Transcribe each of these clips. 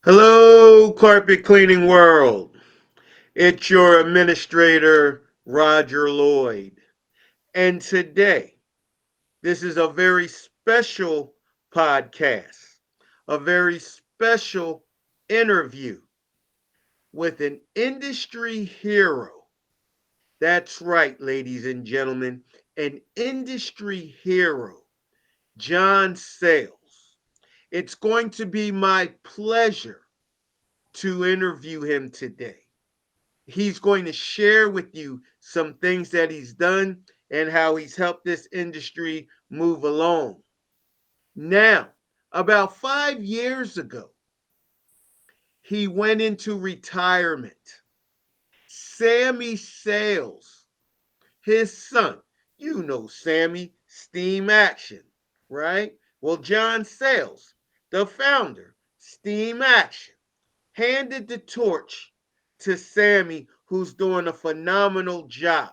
Hello, carpet cleaning world. It's your administrator, Roger Lloyd. And today, this is a very special podcast, a very special interview with an industry hero. That's right, ladies and gentlemen, an industry hero, John Sayles. It's going to be my pleasure to interview him today. He's going to share with you some things that he's done and how he's helped this industry move along. Now, about 5 years ago, he went into retirement. Sammy Sales, his son, you know Sammy, Steam Action, right? Well, John Sales, the founder, Steam Action, handed the torch to Sammy, who's doing a phenomenal job.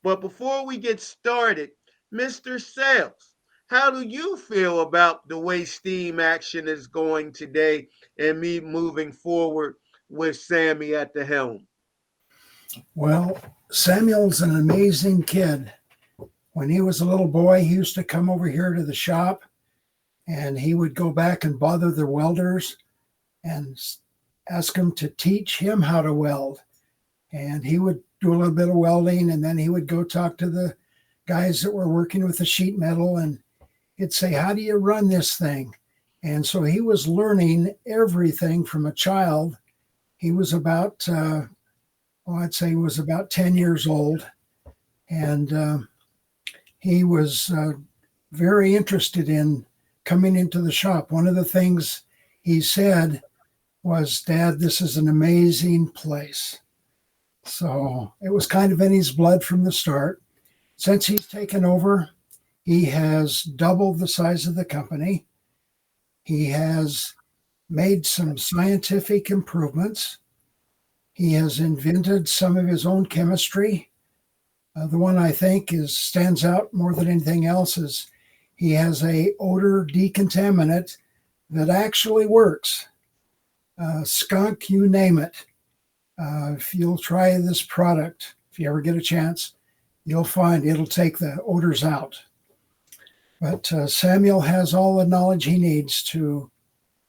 But before we get started, Mr. Sales, how do you feel about the way Steam Action is going today and me moving forward with Sammy at the helm? Well, Samuel's an amazing kid. When he was a little boy, he used to come over here to the shop and he would go back and bother the welders and ask them to teach him how to weld. And he would do a little bit of welding and then he would go talk to the guys that were working with the sheet metal and he'd say, "How do you run this thing?" And so he was learning everything from a child. He was about, I'd say he was about 10 years old. And he was very interested in coming into the shop. One of the things he said was, "Dad, this is an amazing place." So it was kind of in his blood from the start. Since he's taken over, he has doubled the size of the company. He has made some scientific improvements. He has invented some of his own chemistry. The one I think stands out more than anything else is he has a odor decontaminant that actually works. Skunk, you name it. If you'll try this product, if you ever get a chance, you'll find it'll take the odors out. But Samuel has all the knowledge he needs to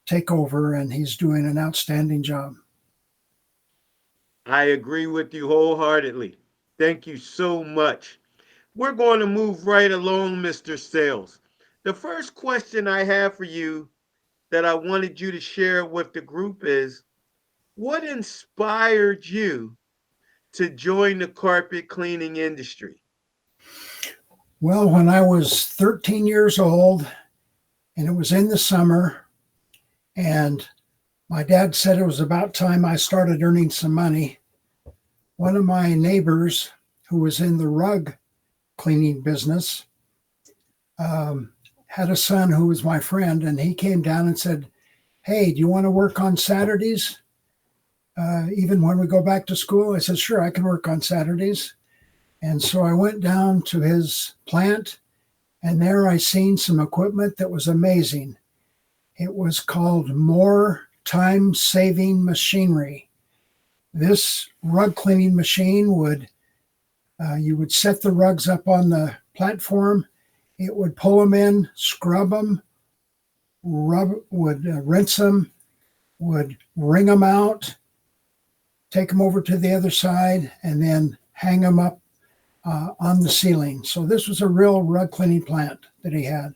take over, and he's doing an outstanding job. I agree with you wholeheartedly. Thank you so much. We're going to move right along, Mr. Sales. The first question I have for you that I wanted you to share with the group is what inspired you to join the carpet cleaning industry? Well, when I was 13 years old, and it was in the summer, and my dad said it was about time I started earning some money. One of my neighbors, who was in the rug cleaning business, had a son who was my friend, and he came down and said, "Hey, do you want to work on Saturdays? Even when we go back to school?" I said, "Sure, I can work on Saturdays." And so I went down to his plant, and there I seen some equipment that was amazing. It was called More Time Saving Machinery. This rug cleaning machine you would set the rugs up on the platform. It would pull them in, scrub them, rinse them, would wring them out, take them over to the other side, and then hang them up on the ceiling. So this was a real rug cleaning plant that he had.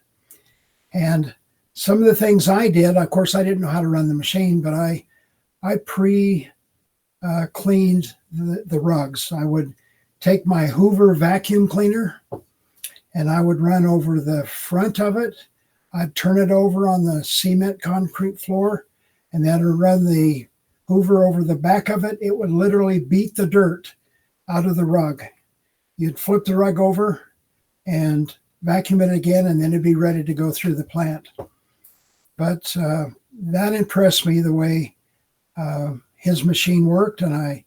And some of the things I did, of course, I didn't know how to run the machine, but I cleaned the rugs. I would take my Hoover vacuum cleaner and I would run over the front of it. I'd turn it over on the cement concrete floor, and then I'd run the Hoover over the back of it. It would literally beat the dirt out of the rug. You'd flip the rug over and vacuum it again, and then it'd be ready to go through the plant. But that impressed me, the way his machine worked, and I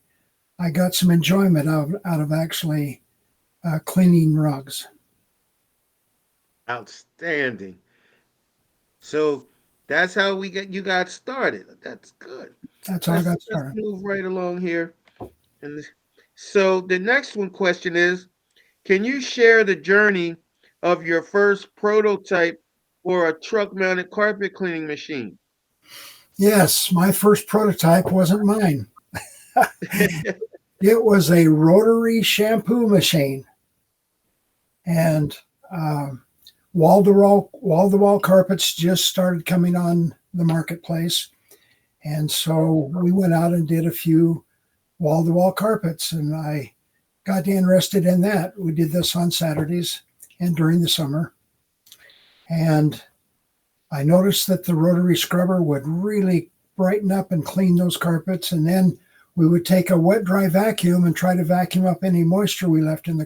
got some enjoyment out of actually cleaning rugs. Outstanding. So That's how you got started. That's good. That's how I Let's got let's started. move right along here. And so the next one question is, can you share the journey of your first prototype for a truck mounted carpet cleaning machine? Yes, my first prototype wasn't mine. It was a rotary shampoo machine, and wall-to-wall carpets just started coming on the marketplace, and so we went out and did a few wall-to-wall carpets, and I got interested in that. We did this on Saturdays and during the summer, and I noticed that the rotary scrubber would really brighten up and clean those carpets, and then we would take a wet dry vacuum and try to vacuum up any moisture we left in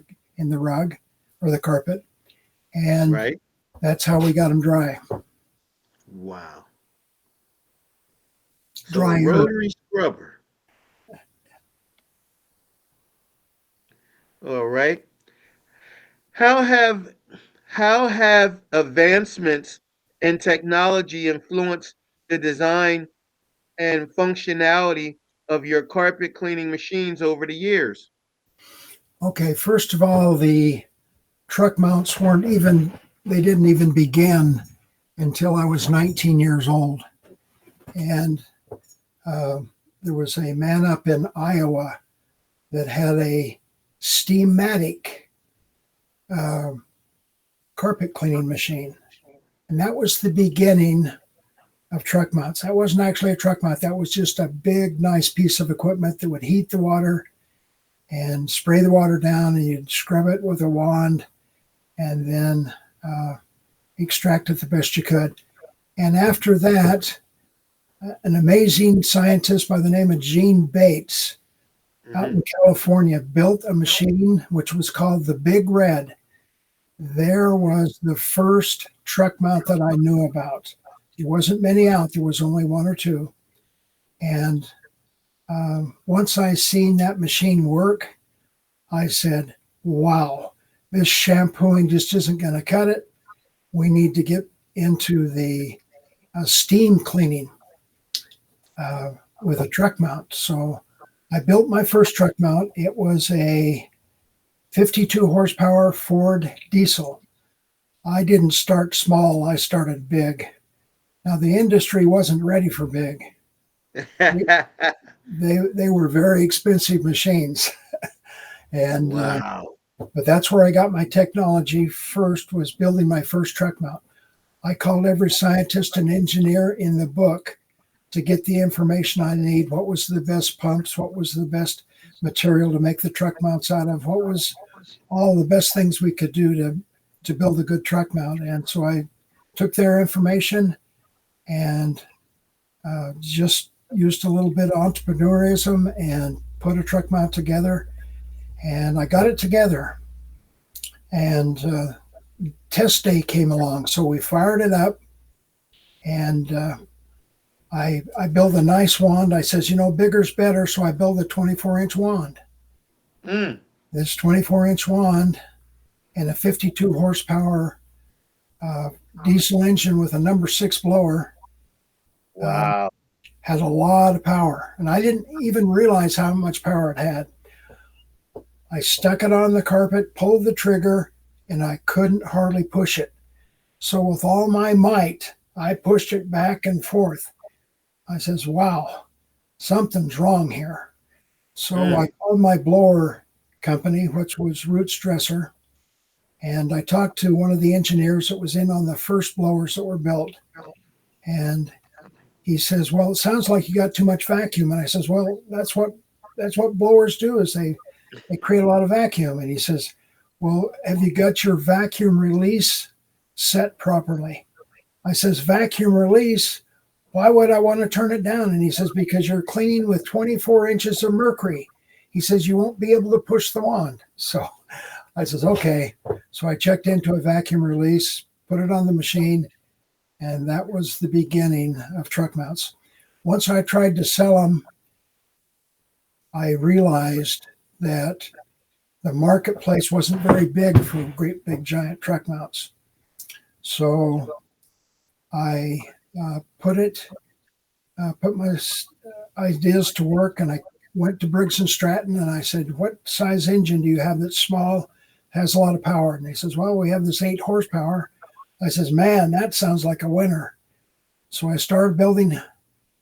the rug or the carpet, and Right? that's how we got them dry. Wow. So a Dryer. rotary scrubber. All right. How have how have advancements in technology influenced the design and functionality of your carpet cleaning machines over the years? Okay, first of all, the truck mounts they didn't even begin until I was 19 years old. And uh, there was a man up in Iowa that had a Steamatic uh, carpet cleaning machine. And that was the beginning of truck mounts. That wasn't actually a truck mount. That was just a big, nice piece of equipment that would heat the water and spray the water down, and you'd scrub it with a wand and then extract it the best you could. And after that, an amazing scientist by the name of Gene Bates out Hmm. in California built a machine which was called the Big Red. There was the first truck mount that I knew about. There wasn't many out. There was only one or two. And once I seen that machine work, I said, wow, this shampooing just isn't going to cut it. We need to get into the steam cleaning with a truck mount. So I built my first truck mount. It was a 52 horsepower Ford diesel. I didn't start small, I started big. Now, the industry wasn't ready for big. They were very expensive machines. And Wow. but that's where I got my technology first, was building my first truck mount. I called every scientist and engineer in the book to get the information I need. What was the best pumps? What was the best material to make the truck mounts out of? What was all the best things we could do to build a good truck mount? And so I took their information and just used a little bit of entrepreneurism and put a truck mount together. And I got it together. And test day came along, so we fired it up, and I built a nice wand. I says, bigger's better, so I built a 24-inch wand. Mm. This 24-inch wand and a 52 horsepower uh, diesel engine with a number 6 blower Wow. had a lot of power, and I didn't even realize how much power it had. I stuck it on the carpet, pulled the trigger, and I couldn't hardly push it. So with all my might, I pushed it back and forth. I says, wow, something's wrong here. So I Mm. called my blower company, which was Roots Dresser, and I talked to one of the engineers that was in on the first blowers that were built. And he says, well, it sounds like you got too much vacuum. And I says, well, that's what blowers do, is they create a lot of vacuum. And he says, well, have you got your vacuum release set properly? I says, vacuum release? Why would I want to turn it down? And he says, because you're cleaning with 24 inches of mercury. He says, you won't be able to push the wand. So I says, okay. So I checked into a vacuum release, put it on the machine, and that was the beginning of truck mounts. Once I tried to sell them, I realized that the marketplace wasn't very big for great big giant truck mounts. So I put my ideas to work, and I went to Briggs and Stratton, and I said, "What size engine do you have that's small, has a lot of power?" And he says, "Well, we have this 8 horsepower." I says, "Man, that sounds like a winner." So I started building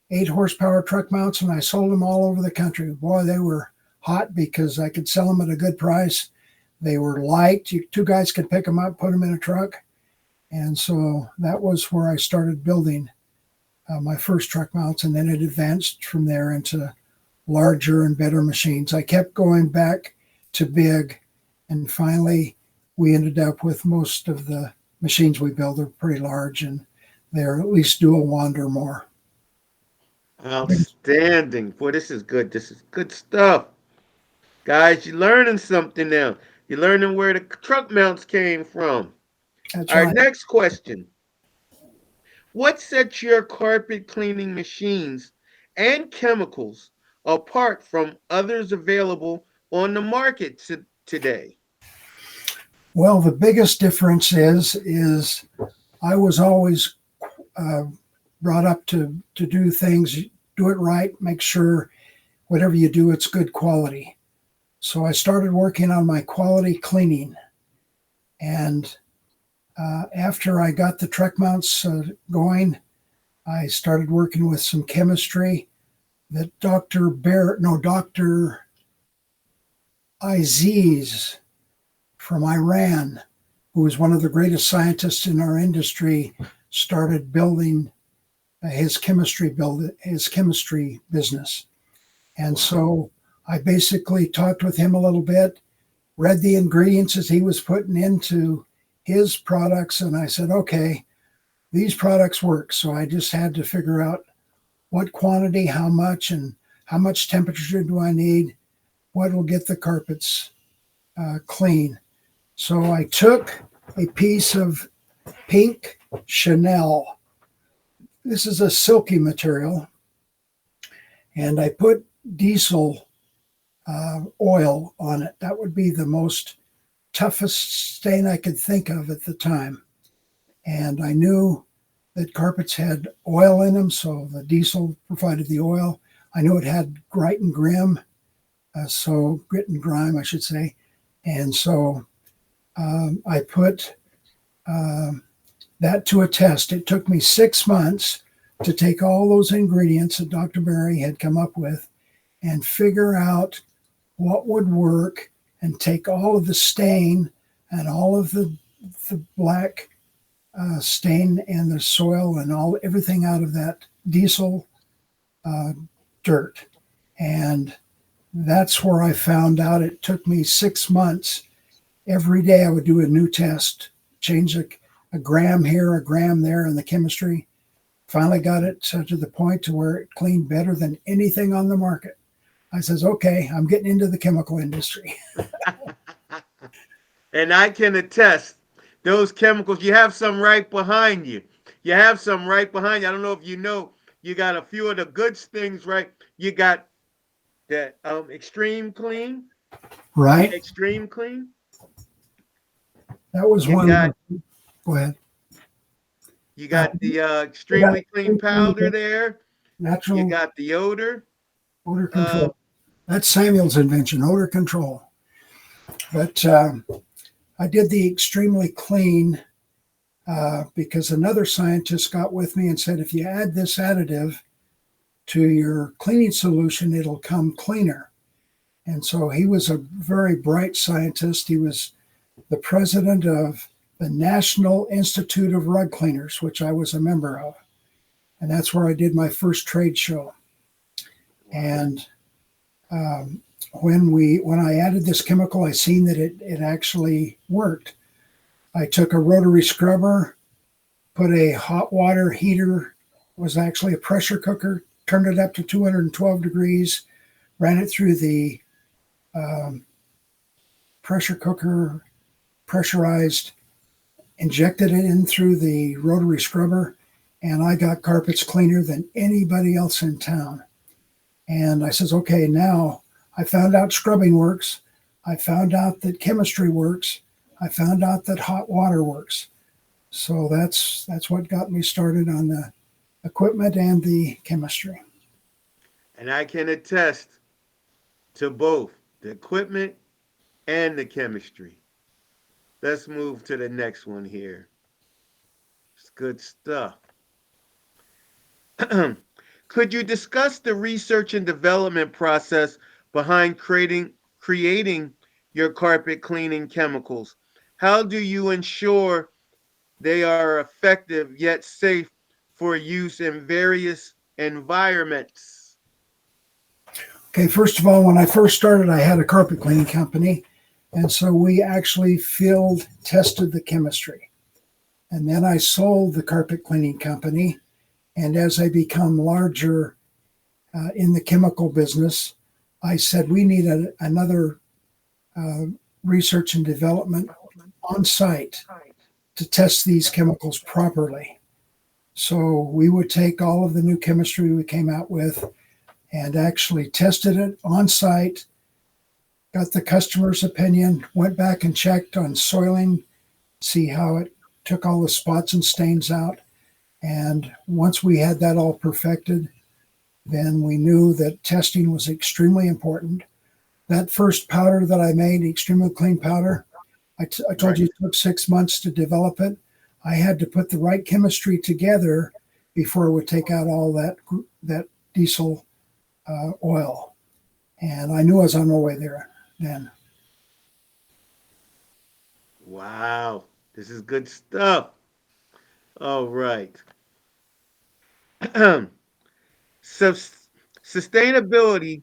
8 horsepower truck mounts, and I sold them all over the country. Boy, they were hot because I could sell them at a good price. They were light. Two guys could pick them up, put them in a truck. And so that was where I started building my first truck mounts, and then it advanced from there into larger and better machines. I kept going back to big, and finally we ended up with most of the machines we build are pretty large, and they're at least dual wand or more. Outstanding. Boy, this is good. This is good stuff. Guys, you're learning something now. You're learning where the truck mounts came from. That's Our right. next question. What sets your carpet cleaning machines and chemicals apart from others available on the market today? Well, the biggest difference is I was always uh, brought up to do things, do it right, make sure whatever you do, it's good quality. So I started working on my quality cleaning, and after I got the truck mounts going, I started working with some chemistry that Dr. Aziz from Iran, who was one of the greatest scientists in our industry, started building his chemistry business. And so I basically talked with him a little bit, read the ingredients as he was putting into his products, and I said, okay, these products work. So I just had to figure out what quantity, how much, and how much temperature do I need, what will get the carpets clean. So I took a piece of pink Chanel. This is a silky material, and I put diesel oil on it. That would be the most toughest stain I could think of at the time. And I knew that carpets had oil in them, so the diesel provided the oil. I knew it had grit and grime, I should say. And so I put that to a test. It took me 6 months to take all those ingredients that Dr. Berry had come up with and figure out what would work, and take all of the stain and all of the black stain and the soil and everything out of that diesel dirt. And that's where I found out. It took me 6 months. Every day I would do a new test, change a gram here, a gram there in the chemistry. Finally got it to the point to where it cleaned better than anything on the market. I says, okay, I'm getting into the chemical industry. And I can attest, those chemicals, you have some right behind you. You have some right behind you. I don't know if you know, you got a few of the good things, right? You got that Extreme Clean. Right. Extreme Clean. That was You one. got Go ahead. you got the extremely clean powder there. Natural You got the odor. odor control. That's Samuel's invention, odor control. But I did the extremely clean because another scientist got with me and said, if you add this additive to your cleaning solution, it'll come cleaner. And so he was a very bright scientist. He was the president of the National Institute of Rug Cleaners, which I was a member of. And that's where I did my first trade show. And when I added this chemical, I seen that it actually worked. I took a rotary scrubber, put a hot water heater, was actually a pressure cooker, turned it up to 212 degrees, ran it through the pressure cooker, pressurized, injected it in through the rotary scrubber, and I got carpets cleaner than anybody else in town. And I says, okay, now I found out scrubbing works. I found out that chemistry works. I found out that hot water works. So that's what got me started on the equipment and the chemistry. And I can attest to both the equipment and the chemistry. Let's move to the next one here. It's good stuff. Could you discuss the research and development process behind creating your carpet cleaning chemicals? How do you ensure they are effective yet safe for use in various environments? Okay, first of all, when I first started, I had a carpet cleaning company. And so we actually field tested the chemistry. And then I sold the carpet cleaning company. And as I become larger in the chemical business, I said we need another research and development on site to test these chemicals properly. So we would take all of the new chemistry we came out with and actually tested it on site, got the customer's opinion, went back and checked on soiling, see how it took all the spots and stains out. And once we had that all perfected, then we knew that testing was extremely important. That first powder that I made, Extremely Clean Powder, I told you it took 6 months to develop it. I had to put the right chemistry together before it would take out all that diesel oil. And I knew I was on my way there then. Wow, this is good stuff. All right. Sustainability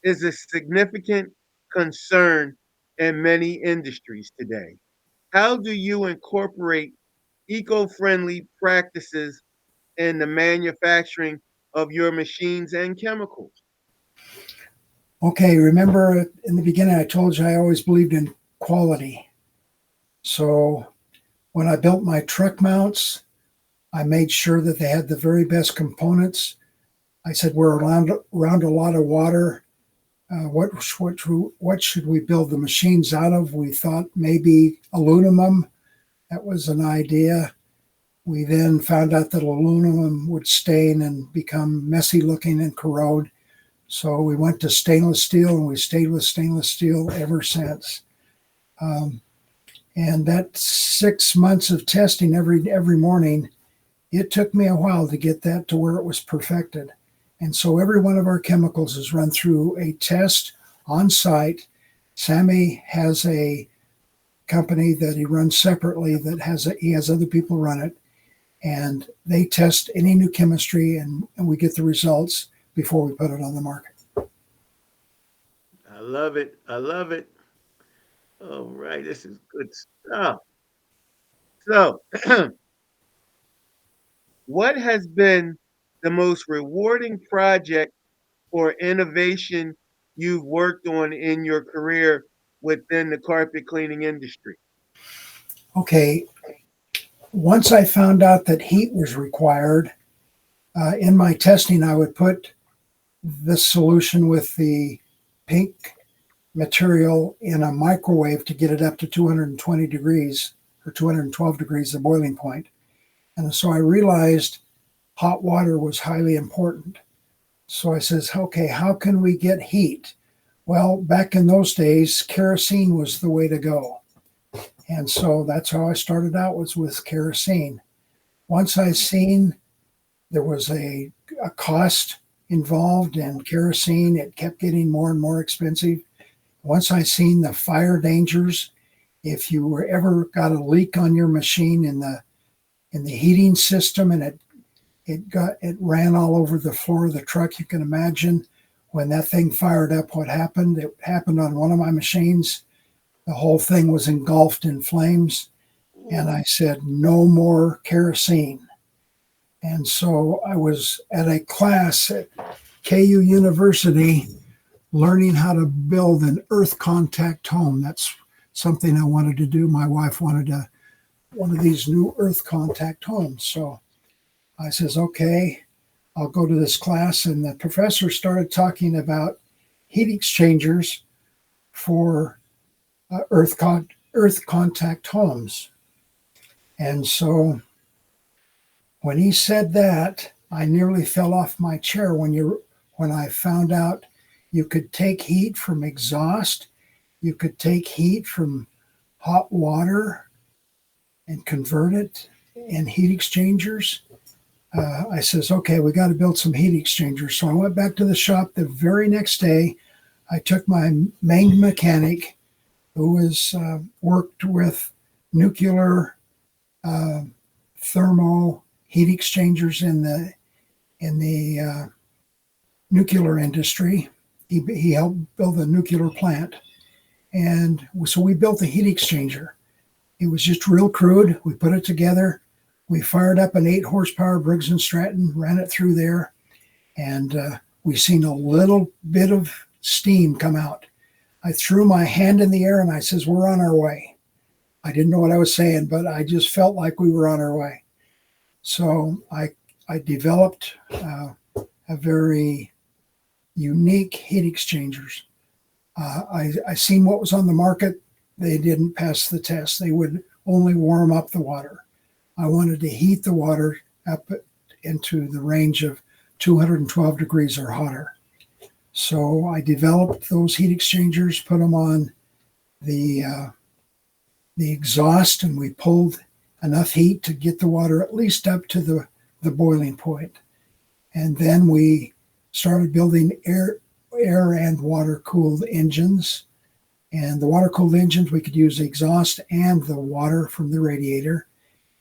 is a significant concern in many industries today. How do you incorporate eco friendly practices in the manufacturing of your machines and chemicals? Okay, remember in the beginning, I told you I always believed in quality. So when I built my truck mounts, I made sure that they had the very best components. I said, we're around a lot of water. What should we build the machines out of? We thought maybe aluminum. That was an idea. We then found out that aluminum would stain and become messy looking and corrode. So we went to stainless steel, and we stayed with stainless steel ever since. And that 6 months of testing every morning, it took me a while to get that to where it was perfected. And so every one of our chemicals is run through a test on site. Sammy has a company that he runs separately he has other people run it, and they test any new chemistry, and we get the results before we put it on the market. I love it. I love it. All right, this is good stuff. So, what has been the most rewarding project or innovation you've worked on in your career within the carpet cleaning industry? Okay, once I found out that heat was required, in my testing, I would put this solution with the pink material in a microwave to get it up to 220 degrees or 212 degrees, the boiling point. And so I realized hot water was highly important. So I says, okay, how can we get heat? Well, back in those days, kerosene was the way to go. And so that's how I started out, was with kerosene. Once I seen there was a cost involved in kerosene, it kept getting more and more expensive. Once I seen the fire dangers, if you were ever got a leak on your machine in the heating system, and it ran all over the floor of the truck, you can imagine when that thing fired up what happened. It happened on one of my machines. The whole thing was engulfed in flames. And I said, no more kerosene. And so I was at a class at KU University learning how to build an earth contact home. That's something I wanted to do. My wife wanted one of these new earth contact homes. So I says, okay, I'll go to this class. And the professor started talking about heat exchangers for earth contact homes. And so When he said that, I nearly fell off my chair when I found out you could take heat from exhaust, you could take heat from hot water and convert it in heat exchangers. I says, okay, we got to build some heat exchangers. So I went back to the shop the very next day. I took my main mechanic, who was worked with nuclear uh, thermo heat exchangers in the nuclear industry. He helped build a nuclear plant, and so we built a heat exchanger. It was just real crude. We put it together. We fired up an 8 horsepower Briggs and Stratton, ran it through there, and we seen a little bit of steam come out. I threw my hand in the air and I says, "We're on our way." I didn't know what I was saying, but I just felt like we were on our way. So I developed a very unique heat exchangers. I seen what was on the market. They didn't pass the test. They would only warm up the water. I wanted to heat the water up into the range of 212 degrees or hotter. So I developed those heat exchangers, put them on the uh, the exhaust, and we pulled enough heat to get the water at least up to the boiling point. And then we started building air and water cooled engines. And the water cooled engines, we could use the exhaust and the water from the radiator.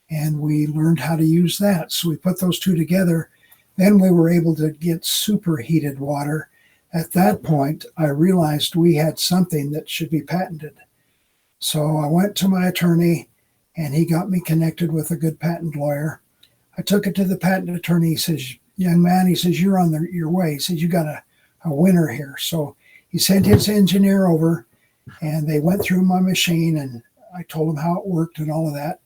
And we learned how to use that. So we put those two together. Then we were able to get superheated water. At that point, I realized we had something that should be patented. So I went to my attorney, and he got me connected with a good patent lawyer. I took it to the patent attorney. He says, "Young man," he says, "you're on your way." He says, "You got a winner here." So he sent his engineer over, and they went through my machine, and I told him how it worked and all of that.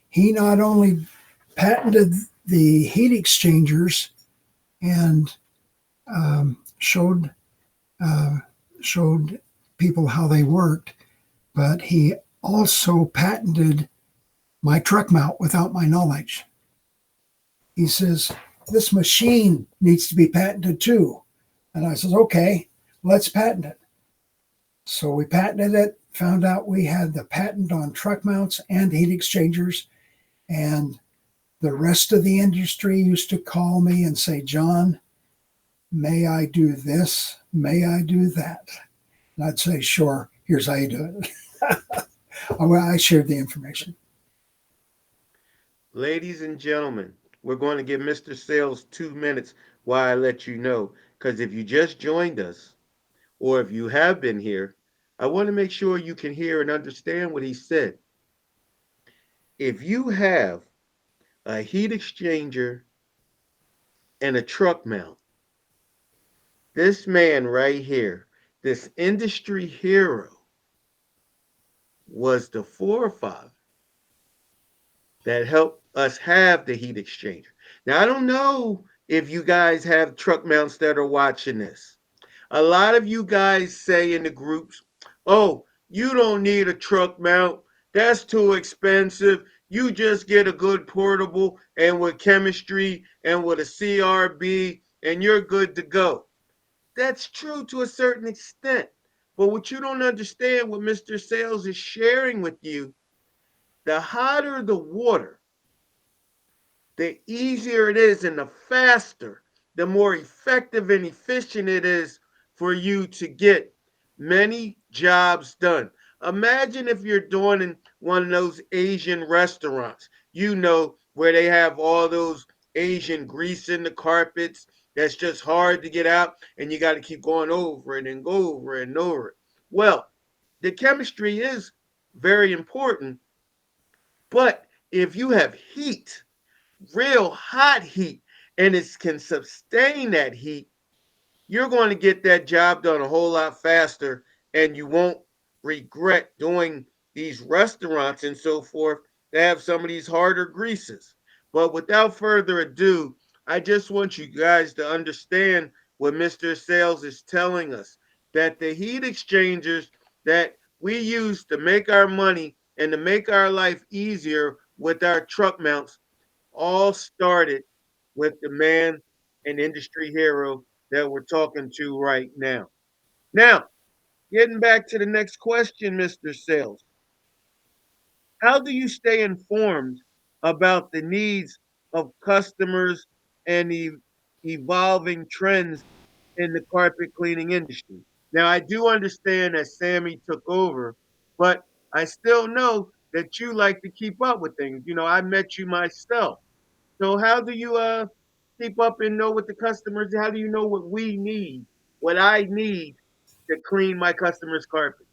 He not only patented the heat exchangers and showed showed people how they worked, but he also patented my truck mount without my knowledge. He says, "This machine needs to be patented too." And I says, "Okay, let's patent it." So we patented it, found out we had the patent on truck mounts and heat exchangers. And the rest of the industry used to call me and say, "John, may I do this? May I do that?" And I'd say, "Sure, here's how you do it." I shared the information. Ladies and gentlemen, we're going to give Mr. Sales 2 minutes while I let you know. Because if you just joined us, or if you have been here, I want to make sure you can hear and understand what he said. If you have a heat exchanger and a truck mount, this man right here, this industry hero, was the forefather that helped us have the heat exchanger. Now, I don't know if you guys have truck mounts that are watching this. A lot of you guys say in the groups, "Oh, you don't need a truck mount. That's too expensive. You just get a good portable and with chemistry and with a CRB and you're good to go." That's true to a certain extent. But what you don't understand, what Mr. Sales is sharing with you, the hotter the water, the easier it is and the faster, the more effective and efficient it is for you to get many jobs done. Imagine if you're doing in one of those Asian restaurants, where they have all those Asian grease in the carpets that's just hard to get out, and you got to keep going over it and go over it and over it. Well, the chemistry is very important, but if you have heat, real hot heat, and it can sustain that heat, you're going to get that job done a whole lot faster, and you won't regret doing these restaurants and so forth that have some of these harder greases. But without further ado, I just want you guys to understand what Mr. Sales is telling us, that the heat exchangers that we use to make our money and to make our life easier with our truck mounts all started with the man and industry hero that we're talking to right now. Now, getting back to the next question, Mr. Sales, how do you stay informed about the needs of customers and the evolving trends in the carpet cleaning industry? Now, I do understand that Sammy took over, but I still know that you like to keep up with things. You know, I met you myself. So how do you keep up and know what the customers? How do you know what we need, what I need to clean my customers' carpet?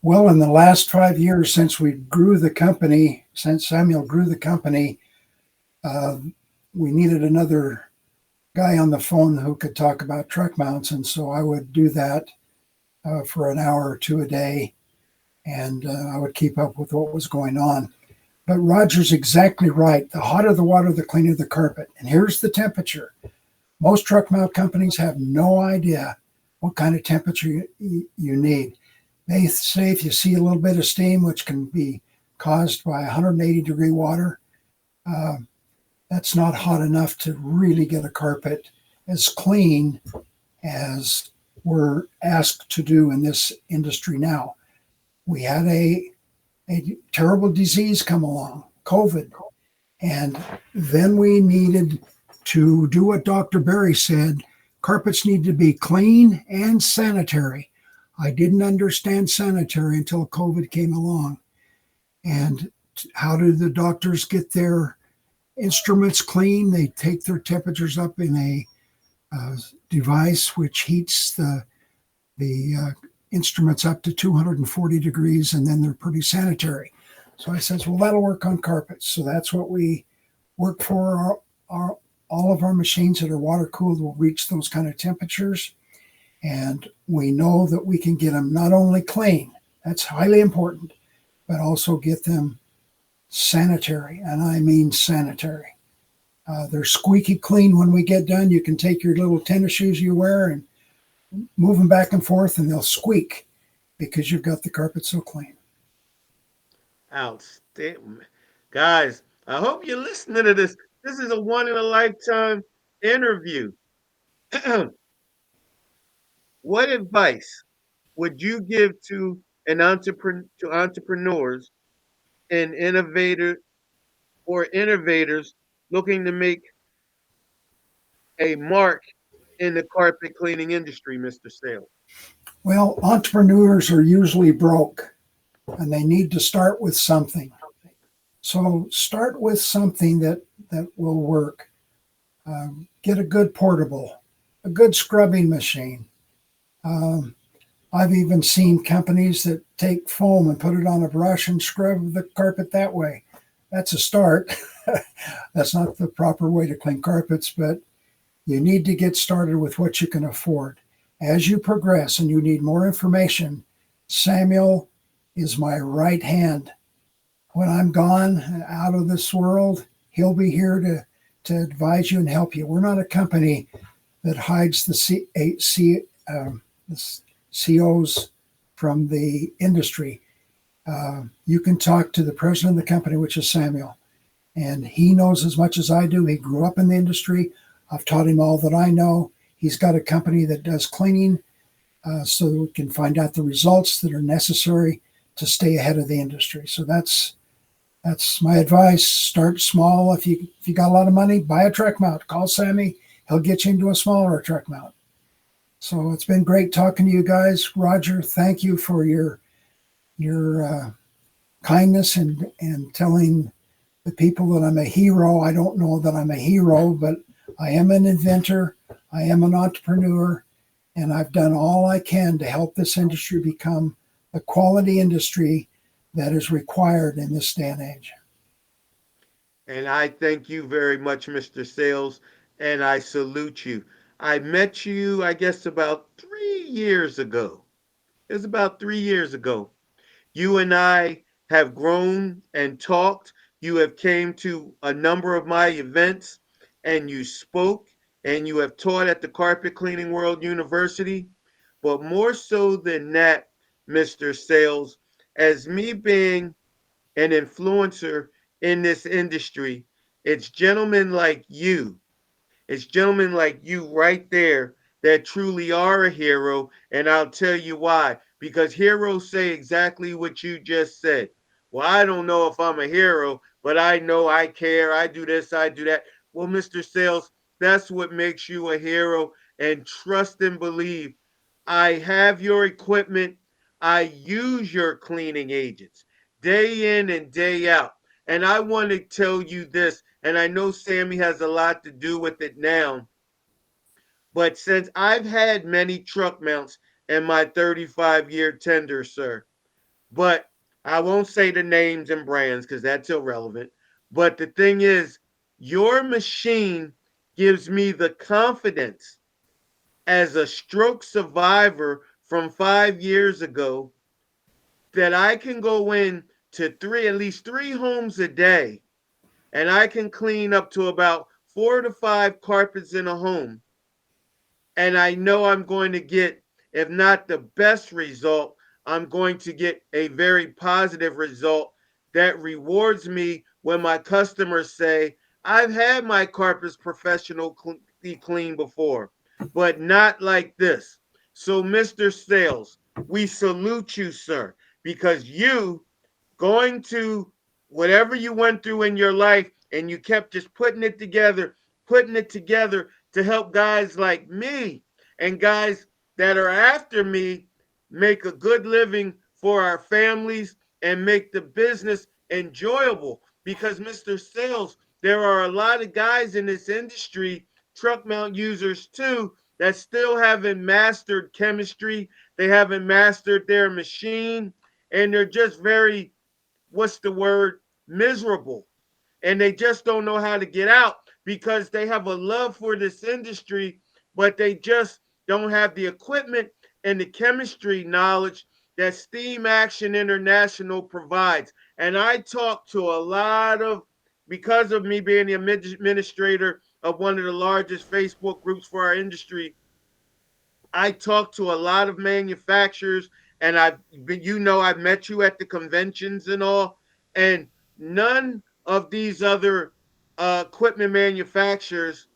Well, in the last 5 years since we grew the company, since Samuel grew the company, uh, we needed another guy on the phone who could talk about truck mounts. And so I would do that for an hour or two a day, and I would keep up with what was going on. But Roger's exactly right. The hotter the water, the cleaner the carpet. And here's the temperature. Most truck mount companies have no idea what kind of temperature you need. They say if you see a little bit of steam, which can be caused by 180-degree water, uh, that's not hot enough to really get a carpet as clean as we're asked to do in this industry now. We had a terrible disease come along, COVID, and then we needed to do what Dr. Berry said. Carpets need to be clean and sanitary. I didn't understand sanitary until COVID came along. And how do the doctors get their instruments clean? They take their temperatures up in a device which heats the instruments up to 240 degrees, and then they're pretty sanitary. So I says, well, that'll work on carpets. So that's what we work for. All of our machines that are water cooled will reach those kind of temperatures. And we know that we can get them not only clean, that's highly important, but also get them sanitary. And I mean sanitary. They're squeaky clean when we get done. You can take your little tennis shoes you wear and move them back and forth, and they'll squeak because you've got the carpet so clean. Outstanding. Guys, I hope you're listening to this. This is a one in a lifetime interview. What advice would you give to entrepreneurs and innovators looking to make a mark in the carpet cleaning industry, Mr. Sale? Well, entrepreneurs are usually broke and they need to start with something. So start with something that will work. Get a good portable, a good scrubbing machine. Um, I've even seen companies that take foam and put it on a brush and scrub the carpet that way. That's a start. That's not the proper way to clean carpets, but you need to get started with what you can afford. As you progress and you need more information, Samuel is my right hand. When I'm gone out of this world, he'll be here to advise you and help you. We're not a company that hides the COs from the industry. You can talk to the president of the company, which is Samuel, and he knows as much as I do. He grew up in the industry. I've taught him all that I know. He's got a company that does cleaning, so that we can find out the results that are necessary to stay ahead of the industry. So that's my advice. Start small. If you got a lot of money, buy a truck mount. Call Sammy. He'll get you into a smaller truck mount. So it's been great talking to you guys. Roger, thank you for your kindness and telling the people that I'm a hero. I don't know that I'm a hero, but I am an inventor. I am an entrepreneur, and I've done all I can to help this industry become the quality industry that is required in this day and age. And I thank you very much, Mr. Sales, and I salute you. I met you, I guess, about 3 years ago. It was about 3 years ago. You and I have grown and talked. You have came to a number of my events and you spoke and you have taught at the Carpet Cleaning World University. But more so than that, Mr. Sales, as me being an influencer in this industry, It's gentlemen like you. It's gentlemen like you right there that truly are a hero. And I'll tell you why. Because heroes say exactly what you just said. Well, I don't know if I'm a hero, but I know I care. I do this, I do that. Well, Mr. Sales, that's what makes you a hero. And trust and believe. I have your equipment. I use your cleaning agents day in and day out. And I want to tell you this, and I know Sammy has a lot to do with it now, but since I've had many truck mounts in my 35-year tender, sir, but I won't say the names and brands because that's irrelevant. But the thing is, your machine gives me the confidence as a stroke survivor from 5 years ago that I can go in to at least three homes a day, and I can clean up to about 4 to 5 carpets in a home. And I know I'm going to get, if not the best result, I'm going to get a very positive result that rewards me when my customers say, I've had my carpets professionally clean before, but not like this. So, Mr. Sales, we salute you, sir, because you going to whatever you went through in your life and you kept just putting it together to help guys like me and guys that are after me make a good living for our families and make the business enjoyable. Because, Mr. Sales, there are a lot of guys in this industry, truck mount users too, that still haven't mastered chemistry. They haven't mastered their machine, and they're just very, what's the word, miserable, and they just don't know how to get out because they have a love for this industry, but they just don't have the equipment and the chemistry knowledge that Steam Action International provides. And I talk to a lot of, because of me being the administrator of one of the largest Facebook groups for our industry, I talk to a lot of manufacturers, and I've met you at the conventions and all, and none of these other equipment manufacturers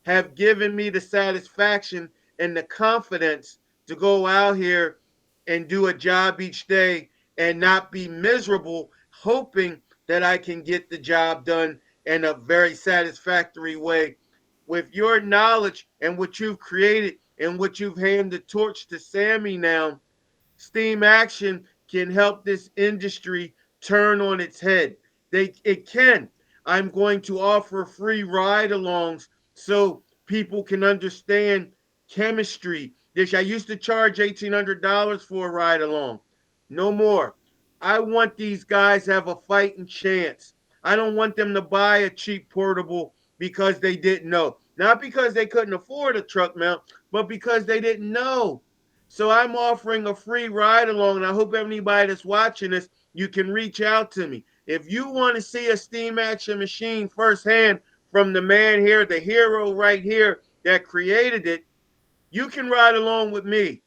have given me the satisfaction and the confidence to go out here and do a job each day and not be miserable, hoping that I can get the job done in a very satisfactory way. With your knowledge and what you've created and what you've handed the torch to Sammy now, Steam Action can help this industry turn on its head. It can. I'm going to offer free ride-alongs so people can understand chemistry. This I used to charge $1,800 for a ride-along. No more. I want these guys to have a fighting chance. I don't want them to buy a cheap portable because they didn't know. Not because they couldn't afford a truck mount, but because they didn't know. So I'm offering a free ride along, and I hope anybody that's watching this, you can reach out to me. If you want to see a Steam Action machine firsthand from the man here, the hero right here that created it, you can ride along with me,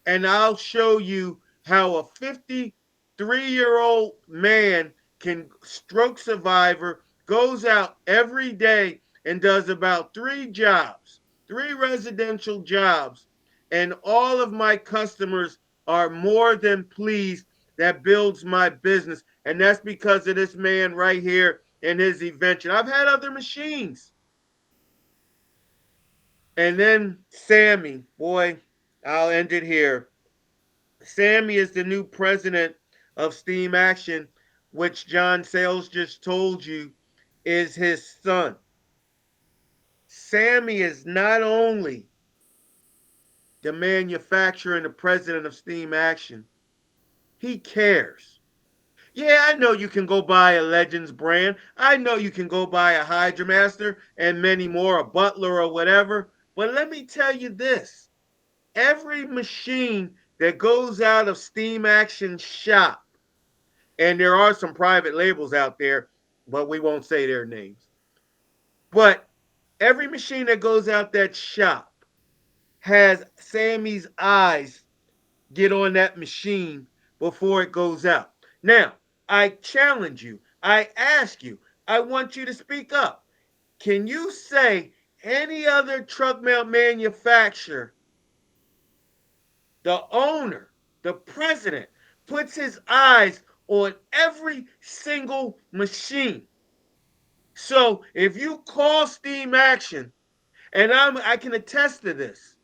and I'll show you how a 53-year-old man can stroke survivor goes out every day and does about 3 jobs, 3 residential jobs, and all of my customers are more than pleased. That builds my business, and that's because of this man right here and his invention. I've had other machines, and then Sammy, boy, I'll end it here. Sammy is the new president of Steam Action, which John Sales just told you is his son. Sammy is not only the manufacturer and the president of Steam Action, he cares. Yeah, I know you can go buy a Legends brand. I know you can go buy a Hydromaster and many more, a Butler or whatever. But let me tell you this, every machine that goes out of Steam Action shop, and there are some private labels out there, but we won't say their names. But every machine that goes out that shop has Sammy's eyes get on that machine before it goes out. Now, I challenge you, I ask you, I want you to speak up. Can you say any other truck mount manufacturer, the owner, the president, puts his eyes on every single machine? So if you call Steam Action, and I can attest to this,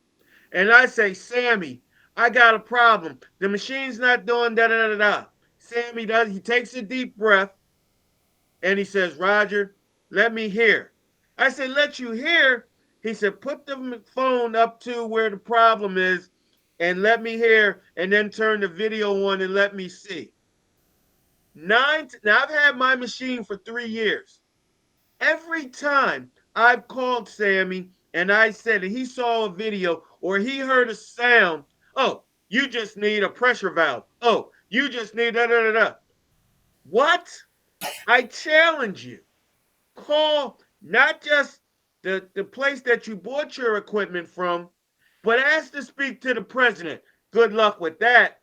and I say, Sammy, I got a problem. The machine's not doing da da da da. Sammy does. He takes a deep breath and he says, Roger, let me hear. I said, let you hear. He said, put the phone up to where the problem is and let me hear, and then turn the video on and let me see. Now I've had my machine for 3 years. Every time I've called Sammy and I said that he saw a video or he heard a sound, oh, you just need a pressure valve. Oh, you just need da da da da. What? I challenge you. Call not just the place that you bought your equipment from, but ask to speak to the president. Good luck with that.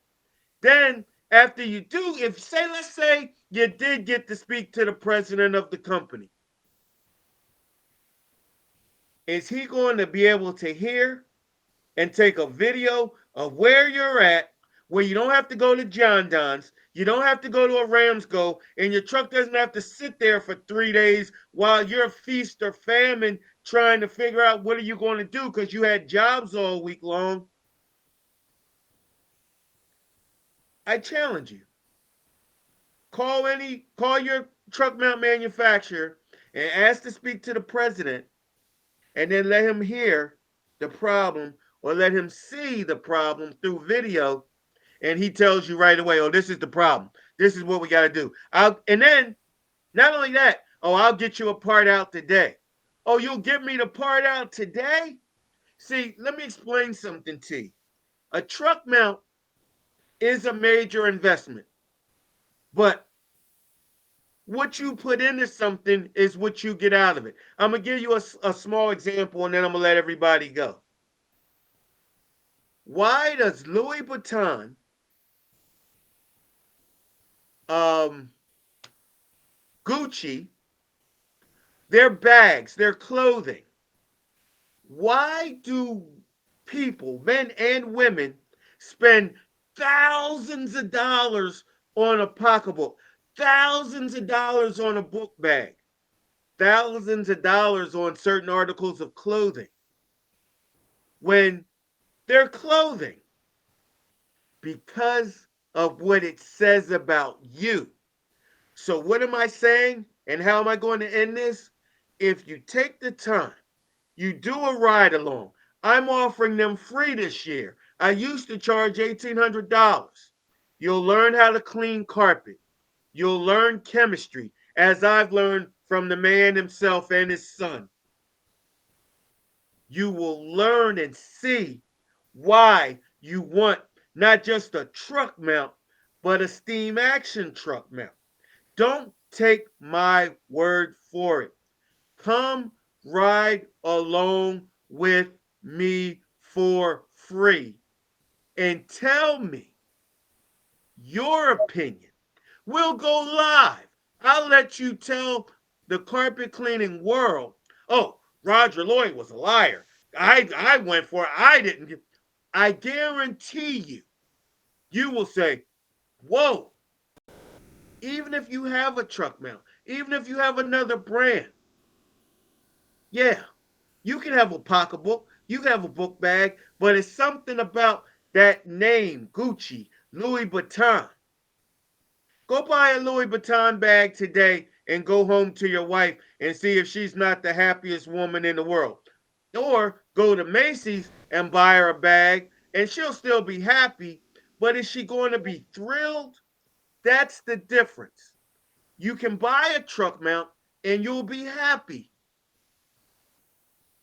Then, after you do, if say, let's say you did get to speak to the president of the company, is he going to be able to hear and take a video of where you're at, where you don't have to go to John Don's, you don't have to go to a Ramsco, and your truck doesn't have to sit there for 3 days while you're feast or famine trying to figure out what are you going to do because you had jobs all week long? I challenge you. Call your truck mount manufacturer and ask to speak to the president, and then let him hear the problem or let him see the problem through video, and he tells you right away, oh, this is the problem. This is what we got to do. And then not only that, oh, I'll get you a part out today. Oh, you'll get me the part out today? See, let me explain something to you. A truck mount is a major investment, but what you put into something is what you get out of it. I'm going to give you a small example and then I'm going to let everybody go. Why does Louis Vuitton, Gucci, their bags, their clothing, why do people, men and women, spend thousands of dollars on a pocketbook, thousands of dollars on a book bag, thousands of dollars on certain articles of clothing when they're clothing? Because of what it says about you. So, what am I saying? And how am I going to end this? If you take the time, you do a ride along. I'm offering them free this year. I used to charge $1,800. You'll learn how to clean carpet. You'll learn chemistry, as I've learned from the man himself and his son. You will learn and see why you want not just a truck mount, but a Steam Action truck mount. Don't take my word for it. Come ride along with me for free and tell me your opinion. We'll go live. I'll let you tell the carpet cleaning world, oh, Roger Lloyd was a liar. I went for it. I didn't get. I guarantee you, you will say, whoa, even if you have a truck mount, even if you have another brand, yeah, you can have a pocketbook, you can have a book bag, but it's something about that name, Gucci, Louis Vuitton. Go buy a Louis Vuitton bag today and go home to your wife and see if she's not the happiest woman in the world. Or go to Macy's and buy her a bag and she'll still be happy, but is she going to be thrilled? That's the difference. You can buy a truck mount and you'll be happy.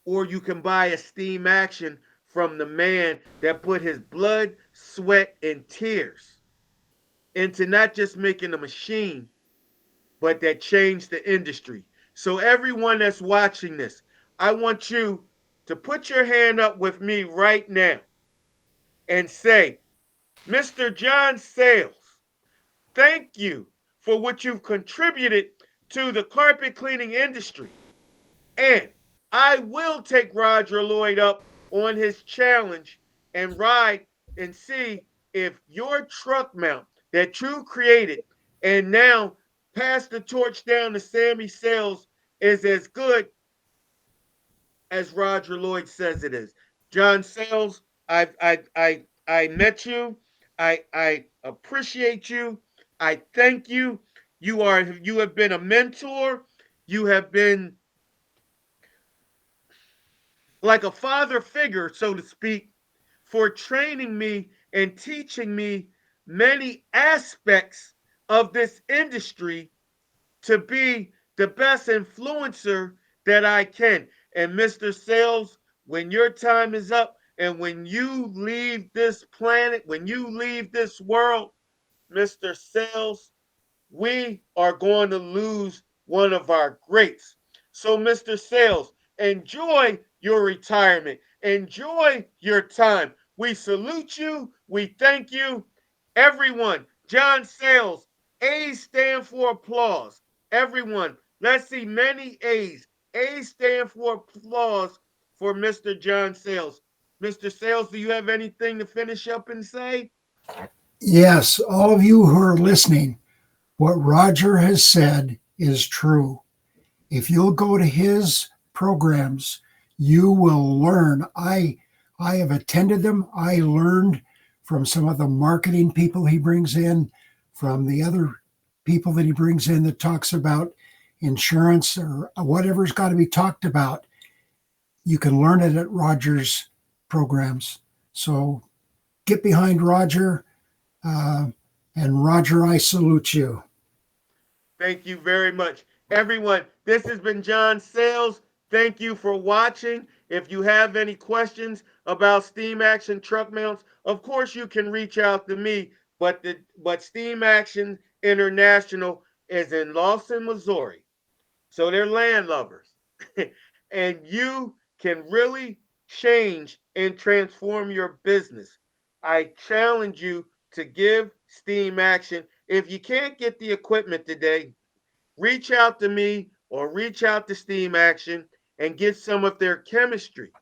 Or you can buy a Steam Action from the man that put his blood, sweat, and tears into not just making a machine, but that changed the industry. So, everyone that's watching this, I want you to put your hand up with me right now and say, Mr. John Sayles, thank you for what you've contributed to the carpet cleaning industry. And I will take Roger Lloyd up on his challenge and ride and see if your truck mount that you created and now pass the torch down to Sammy Sales is as good as Roger Lloyd says it is. John Sales, I met you. I appreciate you. I thank you. You have been a mentor. You have been like a father figure, so to speak, for training me and teaching me many aspects of this industry to be the best influencer that I can. And Mr. Sales, when your time is up and when you leave this planet, when you leave this world, Mr. Sales, we are going to lose one of our greats. So, Mr. Sales, enjoy your retirement. Enjoy your time. We salute you. We thank you. Everyone, John Sales, A's stand for applause. Everyone, let's see many A's. A's stand for applause for Mr. John Sales. Mr. Sales, do you have anything to finish up and say? Yes, all of you who are listening, what Roger has said is true. If you'll go to his programs, you will learn. I have attended them. I learned from some of the marketing people he brings in, from the other people that he brings in that talks about insurance or whatever's got to be talked about. You can learn it at Roger's programs. So get behind Roger. Uh, and Roger, I salute you. Thank you very much. Everyone, this has been John Sales. Thank you for watching. If you have any questions about Steam Action truck mounts, of course you can reach out to me. But Steam Action International is in Lawson, Missouri. So they're land lovers. And you can really change and transform your business. I challenge you to give Steam Action. If you can't get the equipment today, reach out to me or reach out to Steam Action and get some of their chemistry.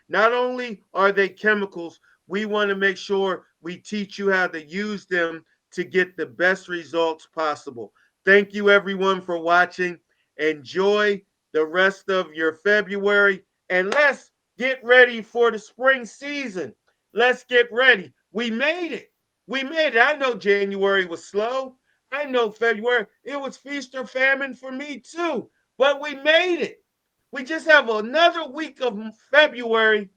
Not only are they chemicals, we want to make sure we teach you how to use them to get the best results possible. Thank you, everyone, for watching. Enjoy the rest of your February and let's get ready for the spring season. Let's get ready. We made it. We made it. I know January was slow. I know February, it was feast or famine for me too, but we made it. We just have another week of February,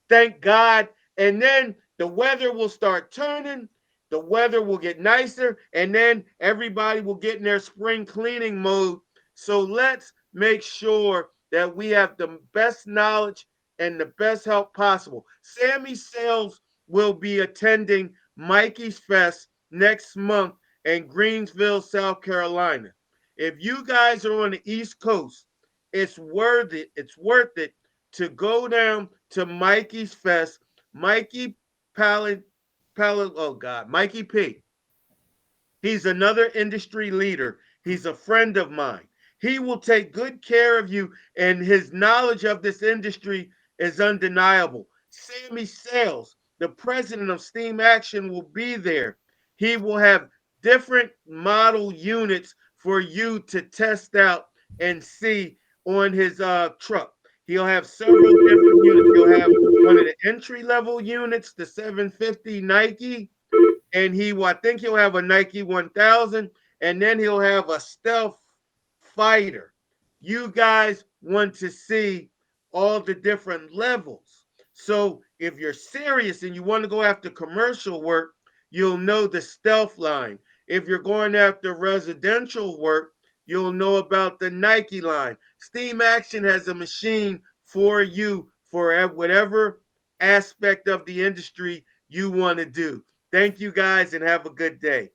thank God. And then the weather will start turning. The weather will get nicer. And then everybody will get in their spring cleaning mode. So let's make sure that we have the best knowledge and the best help possible. Sammy Sales will be attending Mikey's Fest next month in Greensville, South Carolina. If you guys are on the East Coast, it's worth it. It's worth it to go down to Mikey's Fest. Mikey oh God, Mikey P. He's another industry leader. He's a friend of mine. He will take good care of you, and his knowledge of this industry is undeniable. Sammy Sales, the president of Steam Action, will be there. He will have different model units for you to test out and see on his truck. He'll have several different units. He'll have one of the entry level units, the 750 Nike, and I think he'll have a Nike 1000, and then he'll have a Stealth Fighter. You guys want to see all the different levels. So if you're serious and you want to go after commercial work, you'll know the Stealth line. If you're going after residential work, you'll know about the Nike line. Steam Action has a machine for you for whatever aspect of the industry you want to do. Thank you guys and have a good day.